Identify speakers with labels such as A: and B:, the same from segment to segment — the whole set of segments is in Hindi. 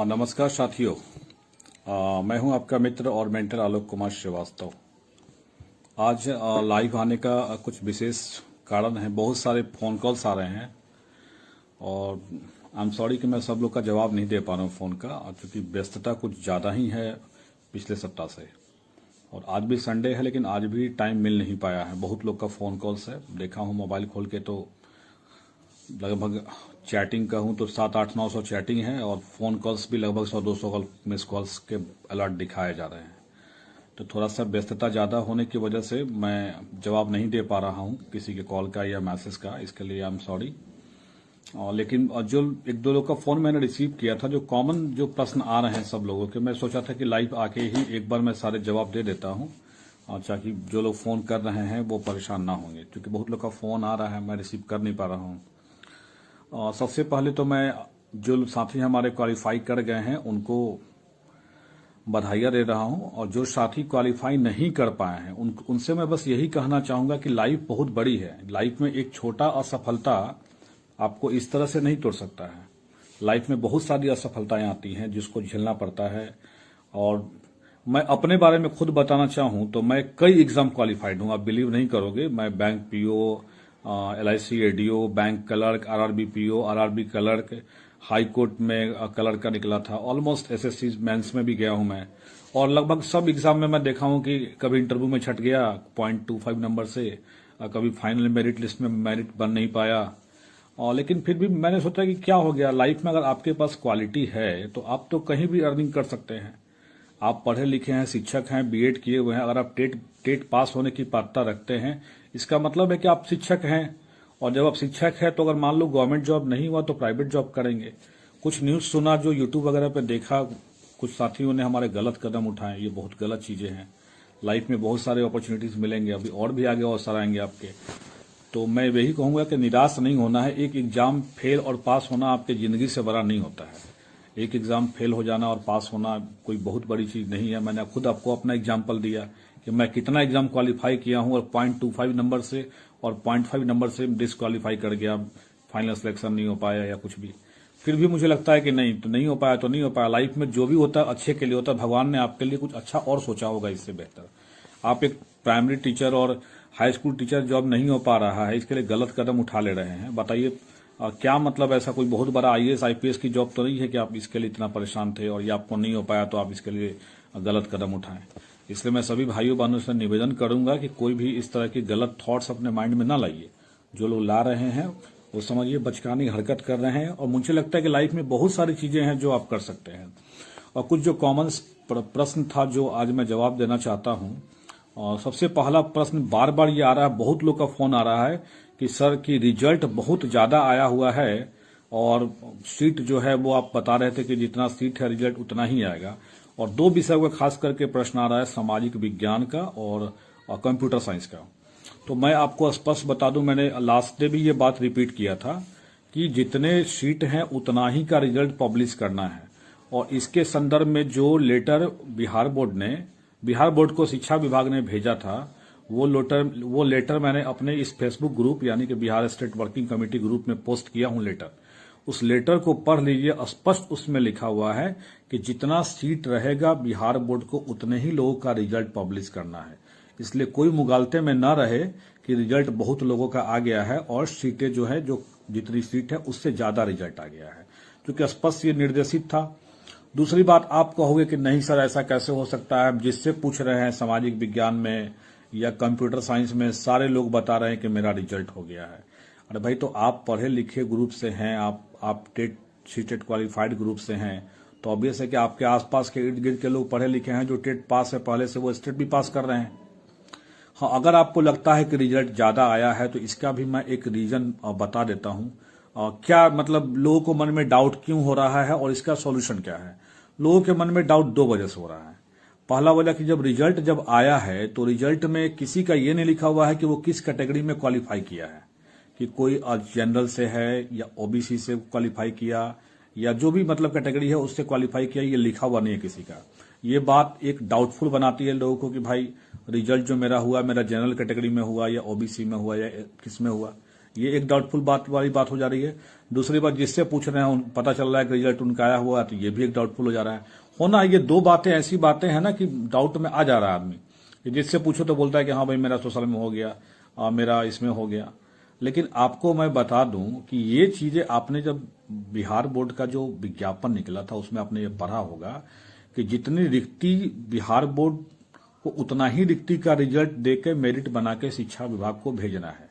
A: नमस्कार साथियों। मैं हूं आपका मित्र और मेंटर आलोक कुमार श्रीवास्तव। आज लाइव आने का कुछ विशेष कारण है। बहुत सारे फोन कॉल्स आ रहे हैं और आई एम सॉरी कि मैं सब लोग का जवाब नहीं दे पा रहा हूं फोन का, क्योंकि व्यस्तता कुछ ज़्यादा ही है पिछले सप्ताह से। और आज भी संडे है लेकिन आज भी टाइम मिल नहीं पाया है। बहुत लोग का फोन कॉल्स है, देखा हूं मोबाइल खोल के तो लगभग चैटिंग का हूं तो 700-800-900 चैटिंग है और फोन कॉल्स भी लगभग 100-200 मिस कॉल्स के अलर्ट दिखाए जा रहे हैं। तो थोड़ा सा व्यस्तता ज़्यादा होने की वजह से मैं जवाब नहीं दे पा रहा हूं किसी के कॉल का या मैसेज का, इसके लिए आई एम सॉरी। लेकिन जो एक दो लोग का फ़ोन मैंने रिसीव किया था, जो कॉमन जो प्रश्न आ रहे हैं सब लोगों के, मैं सोचा था कि लाइव आके ही एक बार मैं सारे जवाब दे देता हूं, ताकि जो लोग फ़ोन कर रहे हैं वो परेशान ना होंगे, क्योंकि बहुत लोग का फ़ोन आ रहा है, मैं रिसीव कर नहीं पा रहा हूं। सबसे पहले तो मैं जो साथी हमारे क्वालिफाई कर गए हैं उनको बधाइयाँ दे रहा हूं, और जो साथी क्वालिफाई नहीं कर पाए हैं उनसे मैं बस यही कहना चाहूंगा कि लाइफ बहुत बड़ी है। लाइफ में एक छोटा असफलता आपको इस तरह से नहीं तोड़ सकता है। लाइफ में बहुत सारी असफलताएं आती हैं जिसको झेलना पड़ता है। और मैं अपने बारे में खुद बताना चाहूं तो मैं कई एग्जाम क्वालिफाइड हूं, आप बिलीव नहीं करोगे। मैं bank PO, LIC ADO, bank clerk, RRB PO, RRB clerk, high court में क्लर्क का निकला था, ऑलमोस्ट SSC मेंस में भी गया हूं मैं। और लगभग सब एग्जाम में मैं देखा हूं कि कभी इंटरव्यू में छट गया 0.25 नंबर से, कभी फाइनल मेरिट लिस्ट में मेरिट बन नहीं पाया। और लेकिन फिर भी मैंने सोचा कि क्या हो गया, लाइफ में अगर आपके पास क्वालिटी है तो आप तो कहीं भी अर्निंग कर सकते हैं। आप पढ़े लिखे हैं, शिक्षक हैं, B.Ed किए हुए हैं, अगर आप टेट पास होने की पात्रता रखते हैं, इसका मतलब है कि आप शिक्षक हैं। और जब आप शिक्षक हैं तो अगर मान लो गवर्नमेंट जॉब नहीं हुआ तो प्राइवेट जॉब करेंगे। कुछ न्यूज़ सुना, जो यूट्यूब वगैरह पे देखा, कुछ साथियों ने हमारे गलत कदम उठाए, ये बहुत गलत चीज़ें हैं। लाइफ में बहुत सारे अपॉर्चुनिटीज़ मिलेंगे, अभी और भी आगे अवसर आएंगे आपके। तो मैं यही कहूँगा कि निराश नहीं होना है। एक एग्जाम फेल और पास होना आपकी ज़िंदगी से बड़ा नहीं होता है। एक एग्जाम फेल हो जाना और पास होना कोई बहुत बड़ी चीज़ नहीं है। मैंने खुद आपको अपना एग्जाम्पल दिया कि मैं कितना एग्जाम क्वालिफाई किया हूं और 0.25 नंबर से और 0.5 नंबर से डिसक्वालीफाई कर गया, फाइनल सिलेक्शन नहीं हो पाया या कुछ भी। फिर भी मुझे लगता है कि नहीं हो पाया तो नहीं हो पाया। लाइफ में जो भी होता है अच्छे के लिए होता है। भगवान ने आपके लिए कुछ अच्छा और सोचा होगा इससे बेहतर। आप एक प्राइमरी टीचर और हाई स्कूल टीचर जॉब नहीं हो पा रहा है, इसके लिए गलत कदम उठा ले रहे हैं। बताइए क्या मतलब, ऐसा कोई बहुत बड़ा IAS IPS की जॉब तो नहीं है कि आप इसके लिए इतना परेशान थे और ये आपको नहीं हो पाया तो आप इसके लिए गलत कदम उठाएं। इसलिए मैं सभी भाइयों बहनों से निवेदन करूंगा कि कोई भी इस तरह के गलत थॉट्स अपने माइंड में ना लाइए। जो लोग ला रहे हैं वो समझिए बचकानी हरकत कर रहे हैं। और मुझे लगता है कि लाइफ में बहुत सारी चीजें हैं जो आप कर सकते हैं। और कुछ जो कॉमन प्रश्न था जो आज मैं जवाब देना चाहता हूं। और सबसे पहला प्रश्न बार बार ये आ रहा है, बहुत लोग का फोन आ रहा है कि सर की रिजल्ट बहुत ज्यादा आया हुआ है और सीट जो है वो आप बता रहे थे कि जितना सीट है रिजल्ट उतना ही आएगा। और दो विषय का खास करके प्रश्न आ रहा है, सामाजिक विज्ञान का और कंप्यूटर साइंस का। तो मैं आपको स्पष्ट बता दूं, मैंने लास्ट डे भी ये बात रिपीट किया था कि जितने सीट हैं उतना ही का रिजल्ट पब्लिश करना है। और इसके संदर्भ में जो लेटर बिहार बोर्ड को शिक्षा विभाग ने भेजा था, वो लेटर मैंने अपने इस फेसबुक ग्रुप यानी कि Bihar state working committee group में पोस्ट किया हूं लेटर। उस लेटर को पढ़ लीजिए, स्पष्ट उसमें लिखा हुआ है कि जितना सीट रहेगा बिहार बोर्ड को उतने ही लोगों का रिजल्ट पब्लिश करना है। इसलिए कोई मुगालते में न रहे कि रिजल्ट बहुत लोगों का आ गया है और सीटें जो है, जो जितनी सीट है उससे ज्यादा रिजल्ट आ गया है, क्योंकि स्पष्ट ये निर्देशित था। दूसरी बात, आप कहोगे कि नहीं सर ऐसा कैसे हो सकता है, जिससे पूछ रहे हैं सामाजिक विज्ञान में या कंप्यूटर साइंस में सारे लोग बता रहे हैं कि मेरा रिजल्ट हो गया है। अरे भाई, तो आप पढ़े लिखे ग्रुप से हैं, आप टेट क्वालिफाइड ग्रुप से हैं, तो ऑब्वियस है कि आपके आसपास के इर्द गिर्द के लोग पढ़े लिखे हैं जो टेट पास है पहले से, वो स्टेट भी पास कर रहे हैं। हाँ, अगर आपको लगता है कि रिजल्ट ज्यादा आया है तो इसका भी मैं एक रीजन बता देता हूं। क्या मतलब लोगों को मन में डाउट क्यों हो रहा है और इसका सॉल्यूशन क्या है। लोगों के मन में डाउट दो वजह से हो रहा है। पहला वजह कि जब रिजल्ट आया है तो रिजल्ट में किसी का ये नहीं लिखा हुआ है कि वो किस कैटेगरी में क्वालिफाई किया है, कि कोई जनरल से है या OBC से क्वालिफाई किया या जो भी मतलब कैटेगरी है उससे क्वालिफाई किया, ये लिखा हुआ नहीं है किसी का। ये बात एक डाउटफुल बनाती है लोगों को कि भाई रिजल्ट जो मेरा हुआ, मेरा जनरल कैटेगरी में हुआ या OBC में हुआ या किस में हुआ, ये एक डाउटफुल बात वाली बात हो जा रही है। दूसरी बात, जिससे पूछ रहे हैं पता चल रहा है कि रिजल्ट उनका आया हुआ है, तो ये भी एक डाउटफुल हो जा रहा है। होना ये दो बातें ऐसी बातें हैं ना कि डाउट में आ जा रहा है आदमी। जिससे पूछो तो बोलता है कि हाँ भाई मेरा सोशल में हो गया, मेरा इसमें हो गया। लेकिन आपको मैं बता दूं कि ये चीजें आपने जब बिहार बोर्ड का जो विज्ञापन निकला था उसमें आपने ये पढ़ा होगा कि जितनी रिक्ति बिहार बोर्ड को उतना ही रिक्ति का रिजल्ट देके मेरिट बना के शिक्षा विभाग को भेजना है।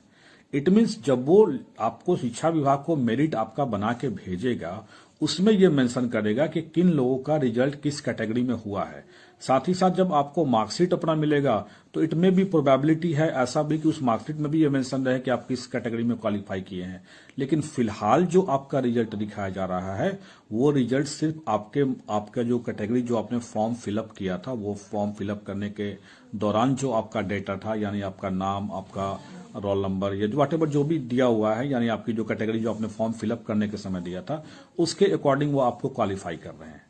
A: इट मीन्स जब वो आपको शिक्षा विभाग को मेरिट आपका बना के भेजेगा उसमें ये मेंशन करेगा कि किन लोगों का रिजल्ट किस कैटेगरी में हुआ है। साथ ही साथ जब आपको मार्कशीट अपना मिलेगा तो इट में भी प्रोबेबिलिटी है ऐसा भी कि उस मार्कशीट में भी ये मेंशन रहे कि आप किस कैटेगरी में क्वालिफाई किए हैं। लेकिन फिलहाल जो आपका रिजल्ट दिखाया जा रहा है वो रिजल्ट सिर्फ आपका जो कैटेगरी जो आपने फॉर्म फिलअप किया था, वो फॉर्म फिलअप करने के दौरान जो आपका डेटा था, यानी आपका नाम, आपका रोल नंबर या व्हाटएवर जो भी दिया हुआ है, यानी आपकी जो कैटेगरी जो आपने फॉर्म फिलअप करने के समय दिया था उसके अकॉर्डिंग वो आपको क्वालिफाई कर रहे हैं।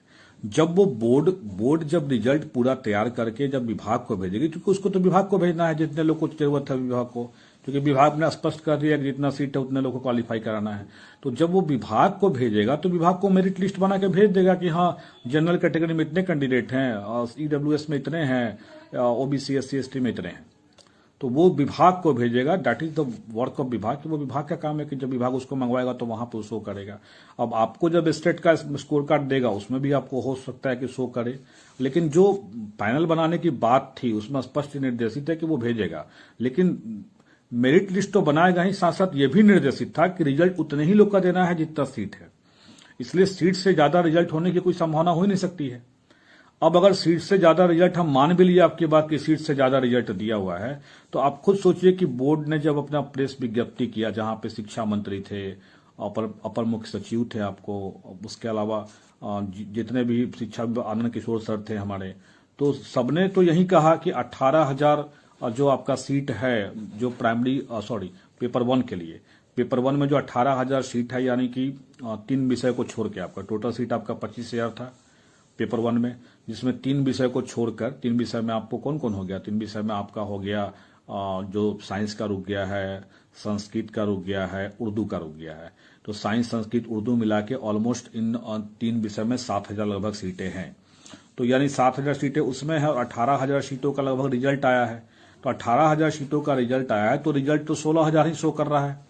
A: जब वो बोर्ड जब रिजल्ट पूरा तैयार करके जब विभाग को भेजेगी, क्योंकि उसको तो विभाग को भेजना है जितने लोग को जरूरत है विभाग को, क्योंकि विभाग ने स्पष्ट कर दिया कि जितना सीट है उतने लोग को क्वालिफाई कराना है। तो जब वो विभाग को भेजेगा तो विभाग को मेरिट लिस्ट बना के भेज देगा कि हाँ जनरल कैटेगरी में इतने कैंडिडेट हैं, ईडब्ल्यूएस में इतने हैं, ओबीसी एससी एसटी में इतने हैं। तो वो विभाग को भेजेगा। That is the work of विभाग। वो विभाग का काम है कि जब विभाग उसको मंगवाएगा तो वहां पर शो करेगा। अब आपको जब स्टेट का स्कोर कार्ड देगा उसमें भी आपको हो सकता है कि शो करे, लेकिन जो पैनल बनाने की बात थी उसमें स्पष्ट निर्देशित है कि वो भेजेगा। लेकिन मेरिट लिस्ट तो बनाएगा ही, साथ साथ ये भी निर्देशित था कि रिजल्ट उतने ही लोग का देना है जितना सीट है। इसलिए सीट से ज्यादा रिजल्ट होने की कोई संभावना हो ही नहीं सकती है। अब अगर सीट से ज्यादा रिजल्ट हम मान भी लिए आपकी बात की सीट से ज्यादा रिजल्ट दिया हुआ है, तो आप खुद सोचिए कि बोर्ड ने जब अपना प्रेस विज्ञप्ति किया जहां पे शिक्षा मंत्री थे, अपर मुख्य सचिव थे, आपको उसके अलावा जितने भी शिक्षा आनंद किशोर सर थे हमारे, तो सबने तो यही कहा कि 18,000 जो आपका सीट है जो पेपर 1 के लिए, पेपर 1 में जो 18,000 सीट है, यानी कि 3 विषय को छोड़ के आपका टोटल सीट आपका 25,000 था पेपर 1 में, जिसमें 3 विषय को छोड़कर, 3 विषय में आपको कौन कौन हो गया? 3 विषय में आपका हो गया जो साइंस का रुक गया है, संस्कृत का रुक गया है, उर्दू का रुक गया है। तो साइंस, संस्कृत, उर्दू मिला के ऑलमोस्ट इन 3 विषय में 7,000 लगभग सीटें हैं। तो यानी 7,000 सीटें उसमें है और 18,000 सीटों का लगभग रिजल्ट आया है। तो 18,000 सीटों का रिजल्ट आया है तो रिजल्ट तो 16,000 ही शो कर रहा है।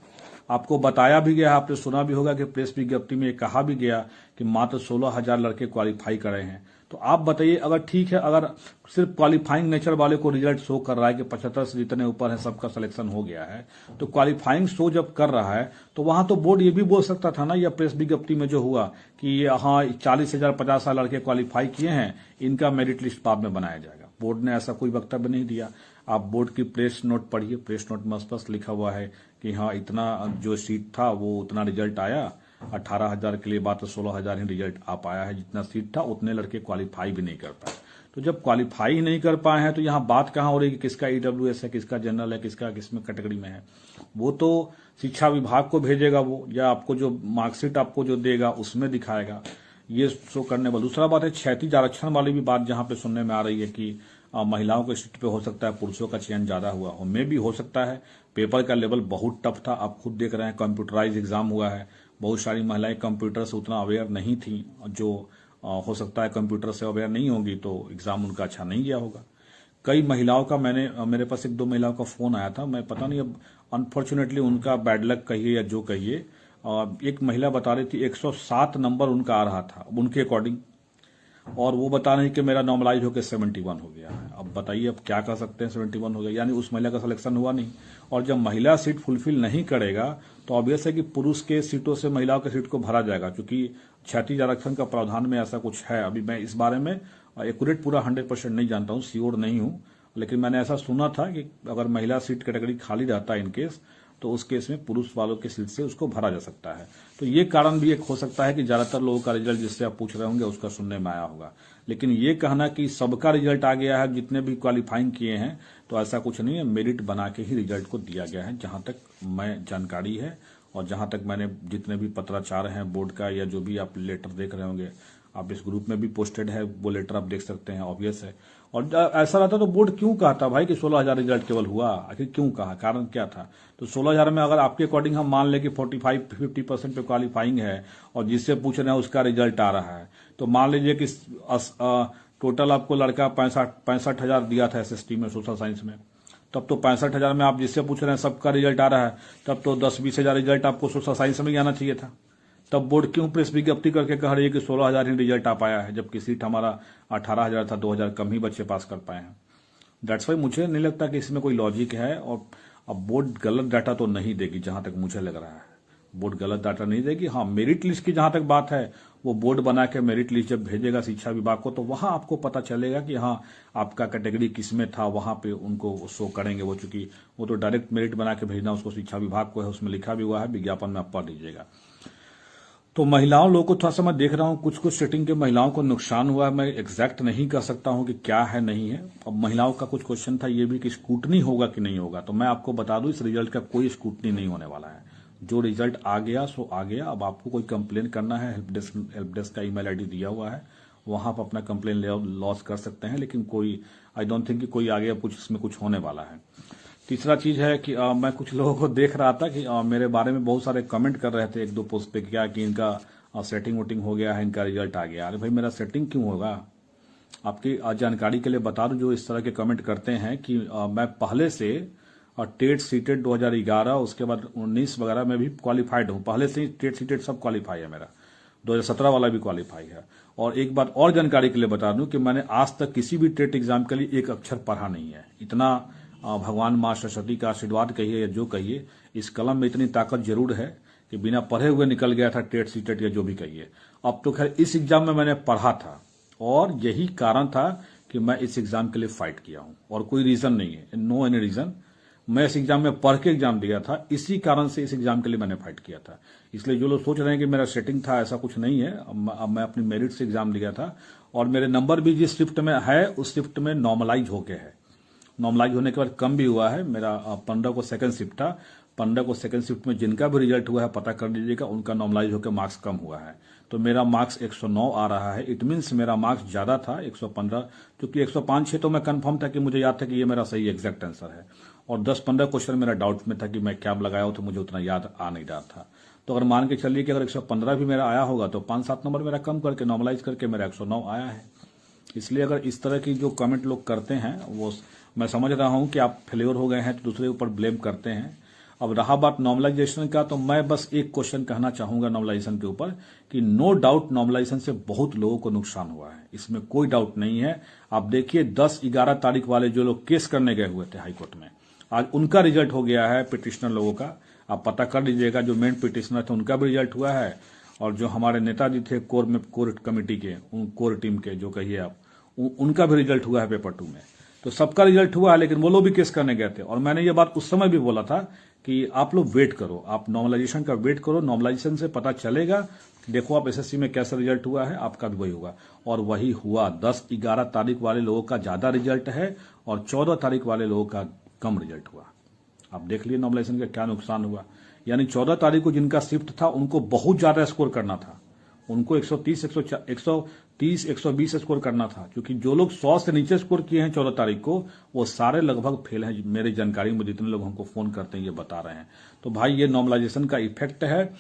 A: आपको बताया भी गया, आपने सुना भी होगा कि प्रेस विज्ञप्ति में कहा भी गया कि मात्र 16,000 लड़के क्वालिफाई कर रहे हैं। तो आप बताइए, अगर ठीक है, अगर सिर्फ क्वालिफाइंग नेचर वाले को रिजल्ट शो कर रहा है कि 75 से जितने ऊपर है सबका सिलेक्शन हो गया है, तो क्वालिफाइंग शो जब कर रहा है तो वहां तो बोर्ड ये भी बोल सकता था ना, या प्रेस विज्ञप्ति में जो हुआ कि हाँ 40,000 50,000 लड़के क्वालिफाई किए हैं, इनका मेरिट लिस्ट बाद में बनाया जाएगा। बोर्ड ने ऐसा कोई वक्तव्य नहीं दिया। आप बोर्ड की प्रेस नोट पढ़िए, प्रेस नोट में स्पष्ट लिखा हुआ है कि हाँ इतना जो सीट था वो उतना रिजल्ट आया, 18,000 के लिए मात्र 16,000 ही रिजल्ट आ पाया है। जितना सीट था उतने लड़के क्वालिफाई भी नहीं कर पाए। तो जब क्वालिफाई ही नहीं कर पाए हैं तो यहाँ बात कहाँ हो रही है कि किसका ईडब्ल्यूएस है, किसका जनरल है, किसका किसमें कैटेगरी में है। वो तो शिक्षा विभाग को भेजेगा वो, या आपको जो मार्कशीट आपको जो देगा उसमें दिखाएगा, ये शो करने वाला। दूसरा बात है क्षैतिज आरक्षण वाली भी बात जहां पे सुनने में आ रही है कि महिलाओं के सीट पे हो सकता है पुरुषों का चयन ज्यादा हुआ हो। में भी हो सकता है। पेपर का लेवल बहुत टफ था, आप खुद देख रहे हैं, कंप्यूटराइज एग्जाम हुआ है। बहुत सारी महिलाएं कंप्यूटर से उतना अवेयर नहीं थी, जो हो सकता है कंप्यूटर से अवेयर नहीं होगी तो एग्जाम उनका अच्छा नहीं गया होगा। कई महिलाओं का मेरे पास 1-2 महिलाओं का फोन आया था, मैं पता नहीं अब अनफॉर्चुनेटली उनका बैड लक कहिए या जो कहिए, एक महिला बता रही थी 107 नंबर उनका आ रहा था उनके अकॉर्डिंग, और वो बता रही कि मेरा नॉर्मलाइज होकर 71 हो गया है। अब बताइए अब क्या कर सकते हैं, 71 हो गया यानी उस महिला का सिलेक्शन हुआ नहीं। और जब महिला सीट फुलफिल नहीं करेगा तो ऑब्वियस है कि पुरुष के सीटों से महिलाओं के सीट को भरा जाएगा, क्योंकि क्षैतिज आरक्षण का प्रावधान में ऐसा कुछ है। अभी मैं इस बारे में एक्यूरेट पूरा 100% नहीं जानता हूँ, श्योर नहीं हूँ, लेकिन मैंने ऐसा सुना था कि अगर महिला सीट कैटेगरी खाली रहता है इनकेस, तो उस केस में पुरुष वालों के सीट से उसको भरा जा सकता है। तो ये कारण भी एक हो सकता है कि ज्यादातर लोगों का रिजल्ट जिससे आप पूछ रहे होंगे उसका सुनने में आया होगा। लेकिन ये कहना कि सबका रिजल्ट आ गया है जितने भी क्वालिफाइंग किए हैं, तो ऐसा कुछ नहीं है। मेरिट बना के ही रिजल्ट को दिया गया है, जहां तक मैं जानकारी है और जहां तक मैंने जितने भी पत्राचार हैं बोर्ड का, या जो भी आप लेटर देख रहे होंगे, आप इस ग्रुप में भी पोस्टेड है, वो लेटर आप देख सकते हैं, ऑब्वियस है। और ऐसा रहता तो बोर्ड क्यों कहता भाई कि 16,000 रिजल्ट केवल हुआ, आखिर क्यों कहा, कारण क्या था। तो 16,000 में अगर आपके अकॉर्डिंग हम मान ले कि 45-50% पे क्वालिफाइंग है और जिससे पूछ रहे हैं उसका रिजल्ट आ रहा है, तो मान लीजिए कि टोटल आपको लड़का 65,000 दिया था SST में, सोशल साइंस में, तब तो 65,000 में आप जिससे पूछ रहे हैं सबका रिजल्ट आ रहा है, तब तो 10-20 हजार रिजल्ट आपको सोशल साइंस में ही आना चाहिए था। तब बोर्ड क्यों प्रेस विज्ञप्ति करके कह रही है कि 16,000 ही रिजल्ट आ पाया है, जबकि सीट हमारा 18,000 था, 2,000 कम ही बच्चे पास कर पाए हैं। दैट्स वाई मुझे नहीं लगता कि इसमें कोई लॉजिक है। और अब बोर्ड गलत डाटा तो नहीं देगी, जहां तक मुझे लग रहा है बोर्ड गलत डाटा नहीं देगी। हाँ, मेरिट लिस्ट की जहां तक बात है, वो बोर्ड बना के मेरिट लिस्ट जब भेजेगा शिक्षा विभाग को, तो वहां आपको पता चलेगा कि हाँ आपका कैटेगरी किस में था, वहां पे उनको शो करेंगे वो, चूंकि वो तो डायरेक्ट मेरिट बना के भेजना उसको शिक्षा विभाग को है, उसमें लिखा भी हुआ है, विज्ञापन में आप पढ़ लीजिएगा। तो महिलाओं लोगों को थोड़ा सा मैं देख रहा हूं, कुछ कुछ सेटिंग के महिलाओं को नुकसान हुआ है। मैं एग्जैक्ट नहीं कर सकता हूं कि क्या है नहीं है। अब महिलाओं का कुछ क्वेश्चन था ये भी कि स्कूटनी होगा कि नहीं होगा, तो मैं आपको बता दूं इस रिजल्ट का कोई स्कूटनी नहीं होने वाला है। जो रिजल्ट आ गया सो आ गया। अब आपको कोई कंप्लेन करना है, हेल्प डेस्क का ईमेल आईडी दिया हुआ है, वहां पर अपना कंप्लेन लॉस कर सकते हैं, लेकिन कोई आई डोंट थिंक कि कोई आगे कुछ इसमें कुछ होने वाला है। तीसरा चीज है कि मैं कुछ लोगों को देख रहा था कि मेरे बारे में बहुत सारे कमेंट कर रहे थे एक दो पोस्ट पे, क्या कि इनका सेटिंग वोटिंग हो गया है, इनका रिजल्ट आ गया। अरे भाई मेरा सेटिंग क्यों होगा, आपकी जानकारी के लिए बता दूं, जो इस तरह के कमेंट करते हैं कि मैं पहले से टेट सीटेट 2011 उसके बाद 19 वगैरह में भी क्वालिफाइड हूं, पहले से ही टेट सीटेट सब क्वालिफाई है मेरा, 2017 वाला भी क्वालिफाई है। और एक बात और जानकारी के लिए बता दूं कि मैंने आज तक किसी भी टेट एग्जाम के लिए एक अक्षर पढ़ा नहीं है। इतना भगवान मां सरस्वती का आशीर्वाद कहिए या जो कहिए, इस कलम में इतनी ताकत जरूर है कि बिना पढ़े हुए निकल गया था टेट सीटेट या जो भी कहिए। अब तो खैर इस एग्जाम में मैंने पढ़ा था और यही कारण था कि मैं इस एग्जाम के लिए फाइट किया हूं, और कोई रीजन नहीं है, नो एनी रीजन। मैं इस एग्जाम में पढ़ के एग्जाम दिया था, इसी कारण से इस एग्जाम के लिए मैंने फाइट किया था। इसलिए जो लोग सोच रहे हैं कि मेरा सेटिंग था, ऐसा कुछ नहीं है। अब मैं अपनी मेरिट से एग्जाम दिया था और मेरे नंबर भी जिस शिफ्ट में है उस शिफ्ट में नॉर्मलाइज होके है। नॉर्मलाइज होने के बाद कम भी हुआ है। मेरा 15 को सेकंड शिफ्ट था, 15 को सेकंड शिफ्ट में जिनका भी रिजल्ट हुआ है पता कर लीजिएगा, उनका नॉर्मलाइज होकर मार्क्स कम हुआ है। तो मेरा मार्क्स 109 आ रहा है। इट मीन्स मेरा मार्क्स ज्यादा था 115, क्योंकि 105-6 तो मैं कंफर्म था कि मुझे याद था कि ये मेरा सही एग्जैक्ट आंसर है, और 10-15 क्वेश्चन मेरा डाउट में था कि मैं क्या लगाया हो, तो मुझे उतना याद आ नहीं रहा था। तो अगर मान के चलिए कि अगर 115 भी मेरा आया होगा तो 5-7 नंबर मेरा कम करके नॉर्मलाइज करके मेरा 109 आया है। इसलिए अगर इस तरह की जो कमेंट लोग करते हैं वो मैं समझ रहा हूं कि आप फेल्योर हो गए हैं तो दूसरे ऊपर ब्लेम करते हैं। अब रहा बात नॉर्मलाइजेशन का, तो मैं बस एक क्वेश्चन कहना चाहूंगा नॉर्मलाइजेशन के ऊपर कि नो डाउट नॉर्मलाइजेशन से बहुत लोगों को नुकसान हुआ है, इसमें कोई डाउट नहीं है। आप देखिए 10-11 तारीख वाले जो लोग केस करने गए हुए थे हाईकोर्ट में, आज उनका रिजल्ट हो गया है। पिटिशनर लोगों का आप पता कर लीजिएगा, जो मेन पिटिशनर थे उनका भी रिजल्ट हुआ है, और जो हमारे नेताजी थे कोर कमेटी के, कोर टीम के जो कहिए आप, उनका भी रिजल्ट हुआ है पेपर 2 में। तो सबका रिजल्ट हुआ है, लेकिन वो लोग भी केस करने गए थे। और मैंने ये बात उस समय भी बोला था कि आप लोग वेट करो, आप नॉर्मलाइजेशन का वेट करो, नॉर्मलाइजेशन से पता चलेगा। देखो आप एसएससी में कैसा रिजल्ट हुआ है, आपका भी वही होगा, और वही हुआ। 10-11 तारीख वाले लोगों का ज्यादा रिजल्ट है और 14 तारीख वाले लोगों का कम रिजल्ट हुआ। आप देख लिए नॉर्मलाइजेशन का क्या नुकसान हुआ। यानी 14 तारीख को जिनका शिफ्ट था उनको बहुत ज्यादा स्कोर करना था, उनको 130, 120 स्कोर करना था, क्योंकि जो लोग 100 से नीचे स्कोर किए हैं 14 तारीख को, वो सारे लगभग फेल हैं। मेरी जानकारी में जितने लोग हमको फोन करते हैं ये बता रहे हैं। तो भाई ये नॉर्मलाइजेशन का इफेक्ट है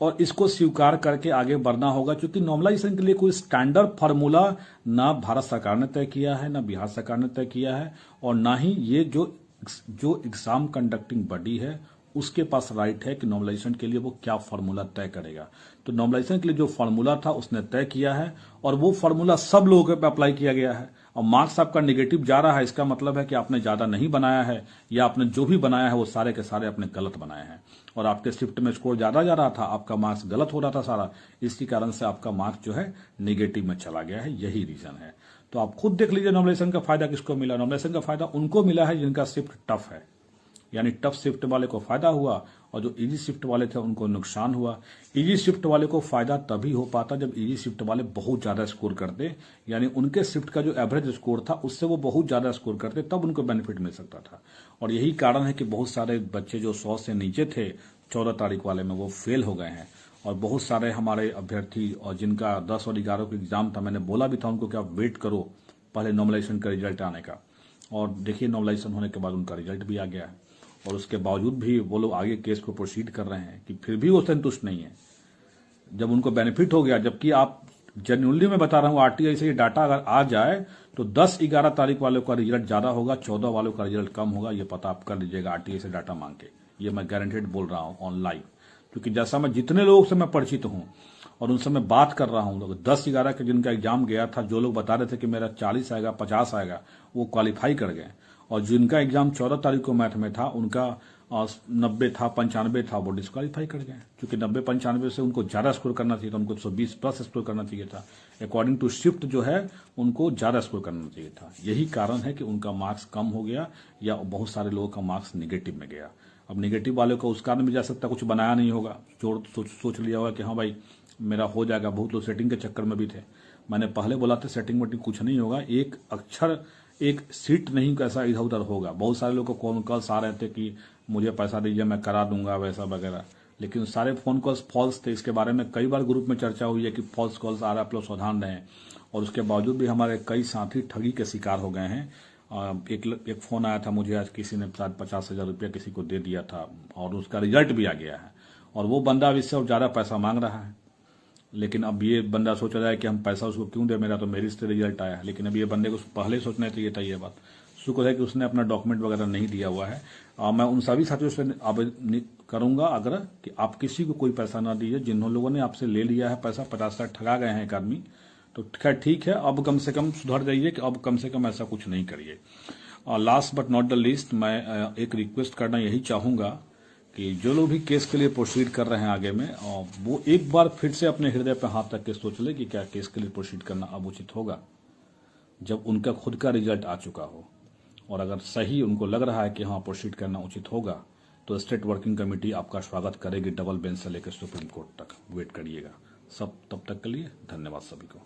A: और इसको स्वीकार करके आगे बढ़ना होगा, क्योंकि नॉर्मलाइजेशन के लिए कोई स्टैंडर्ड फार्मूला ना भारत सरकार ने तय किया है, ना बिहार सरकार ने तय किया है, और ना ही ये जो एग्जाम कंडक्टिंग बॉडी है उसके पास राइट है कि नॉर्मलाइजेशन के लिए वो क्या फार्मूला तय करेगा। तो नॉर्मलाइजेशन के लिए जो फार्मूला था उसने तय किया है, और वो फार्मूला सब लोगों पे अप्लाई किया गया है। और मार्क्स आपका नेगेटिव जा रहा है, इसका मतलब है कि आपने ज्यादा नहीं बनाया है, या आपने जो भी बनाया है वो सारे के सारे आपने गलत बनाए हैं, और आपके शिफ्ट में स्कोर ज्यादा जा रहा था, आपका मार्क्स गलत हो रहा था सारा, इसी कारण से आपका मार्क्स जो है नेगेटिव में चला गया है, यही रीजन है। तो आप खुद देख लीजिए नॉर्मलाइजेशन का फायदा किसको मिला। नॉर्मलाइजेशन का फायदा उनको मिला है जिनका शिफ्ट टफ है, यानी टफ शिफ्ट वाले को फायदा हुआ, और जो इजी शिफ्ट वाले थे उनको नुकसान हुआ। इजी शिफ्ट वाले को फायदा तभी हो पाता जब इजी शिफ्ट वाले बहुत ज्यादा स्कोर करते, यानी उनके शिफ्ट का जो एवरेज स्कोर था उससे वो बहुत ज्यादा स्कोर करते, तब उनको बेनिफिट मिल सकता था। और यही कारण है कि बहुत सारे बच्चे जो 100 से नीचे थे 14 तारीख वाले में वो फेल हो गए हैं, और बहुत सारे हमारे अभ्यर्थी और जिनका 10 और 11 का एग्जाम था, मैंने बोला भी था उनको कि आप वेट करो, पहले नॉर्मलाइजेशन का रिजल्ट आने का। और देखिए नॉर्मलाइजेशन होने के बाद उनका रिजल्ट भी आ गया है, और उसके बावजूद भी वो लोग आगे केस को प्रोसीड कर रहे हैं कि फिर भी वो संतुष्ट नहीं है जब उनको बेनिफिट हो गया। जबकि आप जेन्युइनली मैं बता रहा हूं, आरटीआई से ये डाटा अगर आ जाए तो 10-11 तारीख वालों का रिजल्ट ज्यादा होगा, 14 वालों का रिजल्ट कम होगा। ये पता आप कर लीजिएगा आरटीआई से डाटा मांग के, ये मैं गारंटेड बोल रहा हूं ऑन लाइव। क्योंकि जैसा मैं जितने लोगों से मैं परिचित हूं और उनसे मैं बात कर रहा हूं, 10-11 के जिनका एग्जाम गया था, जो लोग बता रहे थे कि मेरा 40 आएगा 50 आएगा, वो क्वालिफाई कर गए। और जिनका एग्जाम 14 तारीख को मैथ में था, उनका 90 था 95 था, वो डिस्क्वालीफाई कर गए। क्योंकि 90-95 से उनको ज्यादा स्कोर करना चाहिए था, उनको 120 प्लस स्कोर करना चाहिए था। अकॉर्डिंग टू शिफ्ट जो है उनको ज्यादा स्कोर करना चाहिए था। यही कारण है कि उनका मार्क्स कम हो गया, या बहुत सारे लोगों का मार्क्स निगेटिव में गया। अब निगेटिव वालों का उस कारण भी जा सकता, कुछ बनाया नहीं होगा, सोच लिया होगा कि हाँ भाई मेरा हो जाएगा। बहुत लोग सेटिंग के चक्कर में भी थे। मैंने पहले बोला था सेटिंग वेटिंग कुछ नहीं होगा, एक अक्षर एक सीट नहीं कैसा इधर उधर होगा। बहुत सारे लोग को फोन कॉल्स आ रहे थे कि मुझे पैसा दीजिए मैं करा दूंगा वैसा वगैरह, लेकिन सारे फोन कॉल्स फॉल्स थे। इसके बारे में कई बार ग्रुप में चर्चा हुई है कि फॉल्स कॉल्स आ रहा है, आप लोग सावधान रहें। और उसके बावजूद भी हमारे कई साथी ठगी के शिकार हो गए हैं। एक फोन आया था मुझे आज, किसी ने शायद 50,000 रुपया किसी को दे दिया था, और उसका रिजल्ट भी आ गया है। और वो बंदा अब इससे ज्यादा पैसा मांग रहा है। लेकिन अब ये बंदा सोच रहा है कि हम पैसा उसको क्यों दे, मेरा तो मेरिट से रिजल्ट आया है। लेकिन अब ये बंदे को पहले सोचना चाहिए था ये बात। शुक्र है कि उसने अपना डॉक्यूमेंट वगैरह नहीं दिया हुआ है। मैं उन सभी साथियों से आवेदन करूंगा आग्रह कि आप किसी को कोई पैसा ना दीजिए। जिन लोगों ने आपसे ले लिया है पैसा, 50,000 ठगा गए हैं एक आदमी, तो खैर ठीक है, अब कम से कम सुधर जाइए कि अब कम से कम ऐसा कुछ नहीं करिए। Last but not the least, मैं एक रिक्वेस्ट करना यही चाहूंगा कि जो लोग भी केस के लिए प्रोसीड कर रहे हैं आगे में, वो एक बार फिर से अपने हृदय पर हाथ रख के सोच ले कि क्या केस के लिए प्रोसीड करना अब उचित होगा, जब उनका खुद का रिजल्ट आ चुका हो। और अगर सही उनको लग रहा है कि हाँ प्रोसीड करना उचित होगा, तो स्टेट वर्किंग कमेटी आपका स्वागत करेगी डबल बेंच से लेकर सुप्रीम कोर्ट तक। वेट करिएगा सब। तब तक के लिए धन्यवाद सभी को।